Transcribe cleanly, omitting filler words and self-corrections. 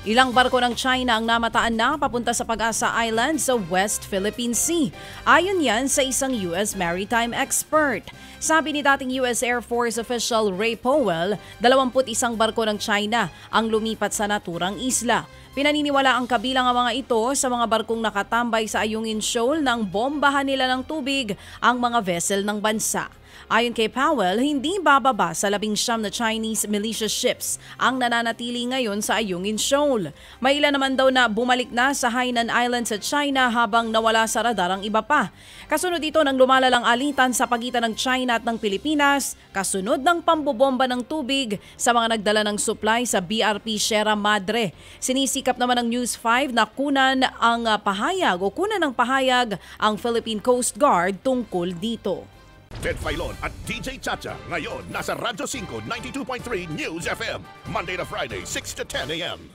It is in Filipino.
Ilang barko ng China ang namataan na papunta sa Pag-asa Island sa West Philippine Sea. Ayon yan sa isang U.S. maritime expert. Sabi ni dating U.S. Air Force official Ray Powell, 21 barko ng China ang lumipat sa naturang isla. Pinaniniwala ang kabilang ang mga ito sa mga barkong nakatambay sa Ayungin Shoal nang bombahan nila ng tubig ang mga vessel ng bansa. Ayon kay Powell, hindi bababa sa 19 na Chinese militia ships ang nananatili ngayon sa Ayungin Shoal. May ilan naman daw na bumalik na sa Hainan Island sa China habang nawala sa radar ang iba pa. Kasunod ito ng lumalalang alitan sa pagitan ng China at ng Pilipinas, kasunod ng pambobomba ng tubig sa mga nagdala ng supply sa BRP Sierra Madre. Sinisikap naman ng News 5 na kunan ng pahayag ang Philippine Coast Guard tungkol dito. Ted Filon at DJ Chacha ngayon nasa Radyo 5 92.3 News FM Monday to Friday 6 to 10 a.m.